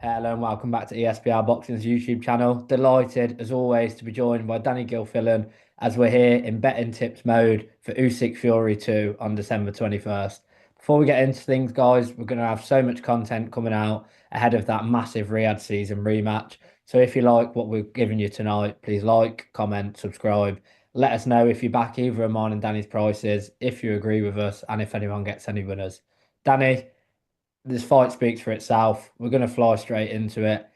Hello and welcome back to ESBR Boxing's YouTube channel. Delighted, as always, to be joined by Danny Gilfillan as we're here in betting tips mode for Usyk Fury 2 on December 21st. Before we get into things, guys, we're going to have so much content coming out ahead of that massive Riyadh season rematch. So if you like what we're giving you tonight, please like, comment, subscribe. Let us know if you back either of mine and Danny's prices, if you agree with us, and if anyone gets any winners. Danny, this fight speaks for itself. We're going to fly straight into it.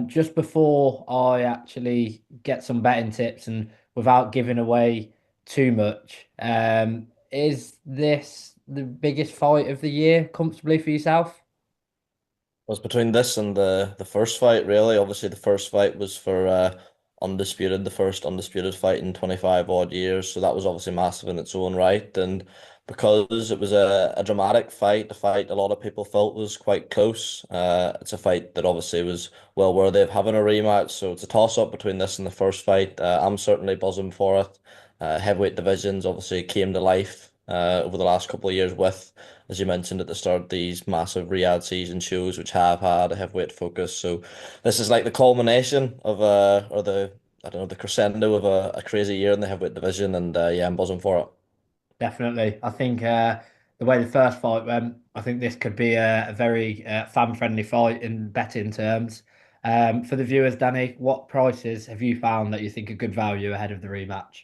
Just before I actually get some betting tips and without giving away too much, is this the biggest fight of the year comfortably for yourself? Was between this and the first fight, really. Obviously, the first fight was for undisputed, the first undisputed fight in 25 odd years. So that was obviously massive in its own right. And because it was a dramatic fight, a fight a lot of people felt was quite close. It's a fight that obviously was well worthy of having a rematch. So it's a toss-up between this and the first fight. I'm certainly buzzing for it. Heavyweight divisions obviously came to life over the last couple of years with, as you mentioned at the start, these massive Riyadh season shows which have had a heavyweight focus. So this is like the culmination of or the I don't know, the crescendo of a crazy year in the heavyweight division, and yeah, I'm buzzing for it. Definitely. I think the way the first fight went, I think this could be a very fan-friendly fight in betting terms. For the viewers, Danny, what prices have you found that you think are good value ahead of the rematch?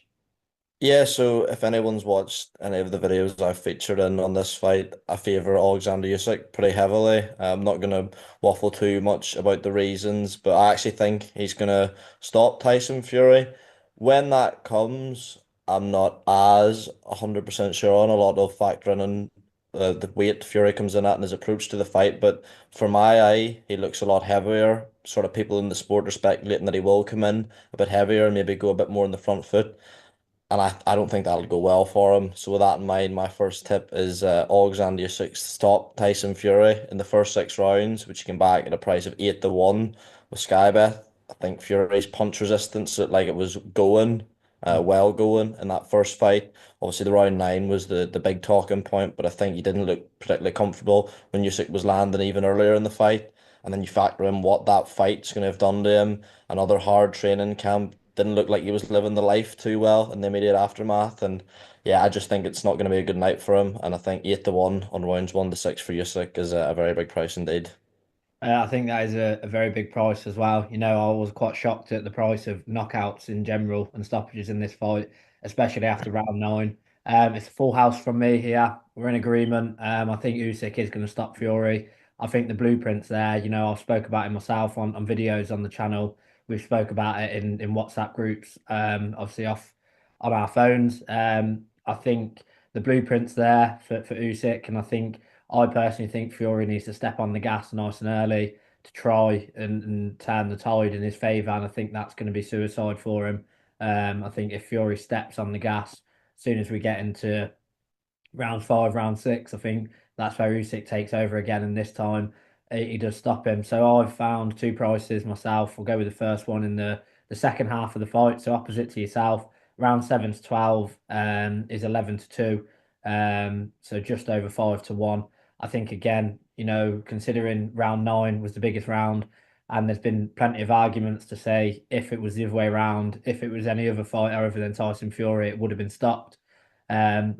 Yeah, so if anyone's watched any of the videos I've featured in on this fight, I favour Alexander Usyk pretty heavily. I'm not going to waffle too much about the reasons, but I actually think he's going to stop Tyson Fury. When that comes, I'm not as 100% sure on a lot of factoring in the weight Fury comes in at and his approach to the fight, but for my eye, he looks a lot heavier. Sort of people in the sport are speculating that he will come in a bit heavier and maybe go a bit more on the front foot. And I don't think that'll go well for him. So with that in mind, my first tip is Alexander Usyk to stop Tyson Fury in the first 6 rounds, which you can back at a price of 8-1 with Sky Bet. I think Fury's punch resistance looked like it was going, well going in that first fight. Obviously, the round 9 was the big talking point, but I think he didn't look particularly comfortable when Usyk was landing even earlier in the fight. And then you factor in what that fight's going to have done to him, another hard training camp. Didn't look like he was living the life too well in the immediate aftermath. And yeah, I just think it's not going to be a good night for him. And I think 8-1 on rounds 1 to 6 for Usyk is a very big price indeed. I think that is a very big price as well. You know, I was quite shocked at the price of knockouts in general and stoppages in this fight, especially after round 9. It's a full house from me here. We're in agreement. I think Usyk is going to stop Fury. I think the blueprint's there. You know, I've spoke about it myself on videos on the channel. We've spoke about it in WhatsApp groups, obviously off on our phones. I think the blueprint's there for Usyk, and I personally think Fury needs to step on the gas nice and early to try and turn the tide in his favour, and I think that's going to be suicide for him. I think if Fury steps on the gas as soon as we get into round 5, round 6, I think that's where Usyk takes over again, and this time he does stop him. So I've found two prices myself. We'll go with the first one in the second half of the fight. So opposite to yourself, round 7 to 12 is 11 to 2. So just over 5 to 1. I think again, you know, considering round 9 was the biggest round, and there's been plenty of arguments to say if it was the other way around, if it was any other fighter other than Tyson Fury, it would have been stopped. We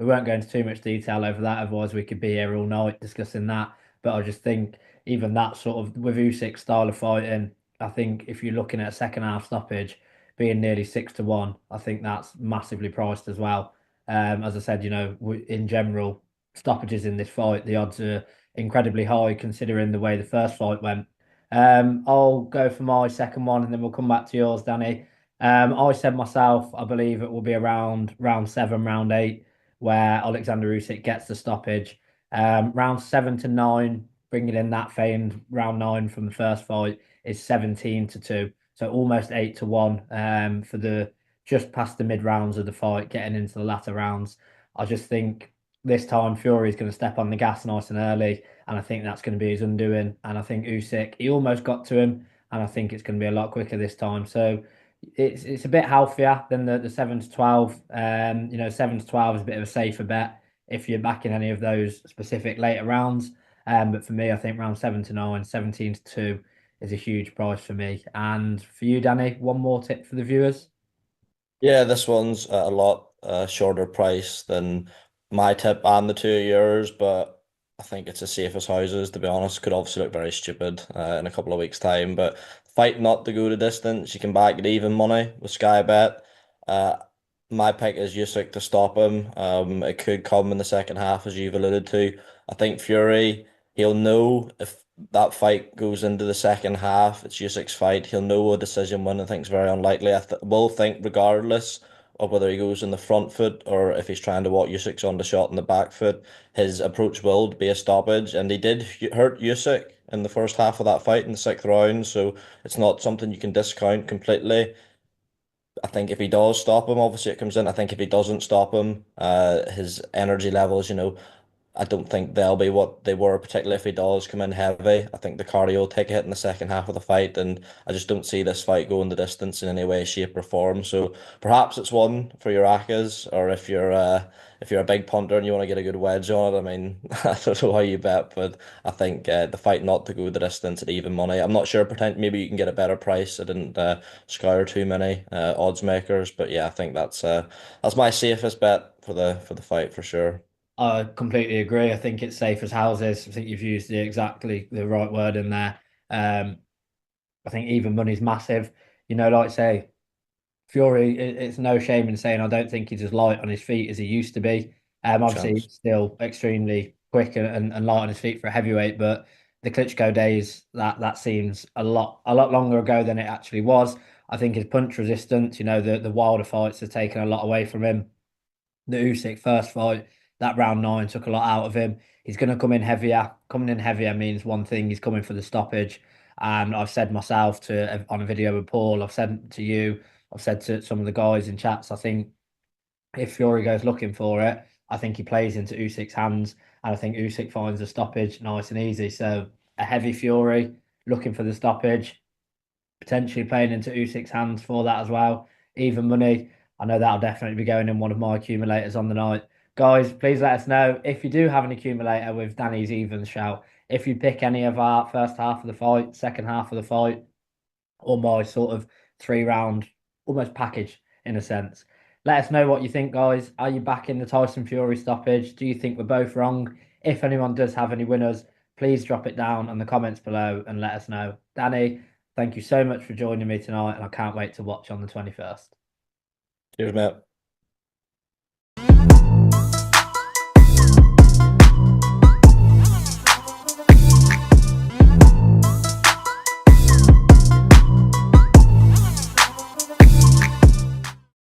won't go into too much detail over that, otherwise we could be here all night discussing that. But I just think even that sort of with Usyk's style of fighting, I think if you're looking at a second half stoppage being nearly 6 to 1, I think that's massively priced as well. As I said, you know, in general, stoppages in this fight, the odds are incredibly high considering the way the first fight went. I'll go for my second one and then we'll come back to yours, Danny. I said myself, I believe it will be around round 7, round 8, where Oleksandr Usyk gets the stoppage. Round 7 to 9, bringing in that famed round 9 from the first fight, is 17 to 2. So almost 8 to 1 for the just past the mid rounds of the fight, getting into the latter rounds. I just think this time Fury is going to step on the gas nice and early, and I think that's going to be his undoing. And I think Usyk, he almost got to him, and I think it's going to be a lot quicker this time. So it's a bit healthier than the 7 to 12. You know, 7 to 12 is a bit of a safer bet if you're backing any of those specific later rounds. But for me, I think round 7 to 9, 17 to 2 is a huge price for me. And for you, Danny, one more tip for the viewers. Yeah, this one's a lot shorter price than my tip and the two of yours, but I think it's as safe as houses, to be honest. Could obviously look very stupid in a couple of weeks' time, but fight not to go the distance. You can back it even money with Sky Bet. Uh, my pick is Usyk to stop him. It could come in the second half, as you've alluded to. I think Fury, he'll know if that fight goes into the second half, it's Usyk's fight. He'll know a decision win. I think it's very unlikely. I th will think regardless of whether he goes in the front foot or if he's trying to walk Usyk's on the shot in the back foot, his approach will be a stoppage. And he did hurt Usyk in the first half of that fight in the sixth round, so it's not something you can discount completely. I think if he does stop him, obviously it comes in. I think if he doesn't stop him, his energy levels, I don't think they'll be what they were, particularly if he does come in heavy. I think the cardio will take a hit in the second half of the fight, and I just don't see this fight going the distance in any way, shape, or form. So perhaps it's one for your Akas, or if you're a big punter and you want to get a good wedge on it. I mean, I don't know how you bet, but I think the fight not to go the distance at even money. I'm not sure. Maybe you can get a better price. I didn't scour too many odds makers, but yeah, I think that's my safest bet for the fight for sure. I completely agree. I think it's safe as houses. I think you've used exactly the right word in there. Um, I think even money's massive. Like say, Fury, it's no shame in saying I don't think he's as light on his feet as he used to be. Obviously, Chance. still extremely quick and light on his feet for a heavyweight, but the Klitschko days that seems a lot longer ago than it actually was. I think his punch resistance, the Wilder fights have taken a lot away from him. The Usyk first fight, that round nine took a lot out of him. He's going to come in heavier. Coming in heavier means one thing: he's coming for the stoppage. And I've said myself to on a video with Paul, I've said to you, I've said to some of the guys in chats, I think if Fury goes looking for it, I think he plays into Usyk's hands, and I think Usyk finds a stoppage nice and easy. So a heavy Fury looking for the stoppage, potentially playing into Usyk's hands for that as well. Even money, I know that'll definitely be going in one of my accumulators on the night. Guys, please let us know if you do have an accumulator with Danny's even shout. If you pick any of our first half of the fight, second half of the fight, or my sort of 3 round almost package in a sense. Let us know what you think, guys. Are you backing the Tyson Fury stoppage? Do you think we're both wrong? If anyone does have any winners, please drop it down in the comments below and let us know. Danny, thank you so much for joining me tonight, and I can't wait to watch on the 21st. Cheers, mate.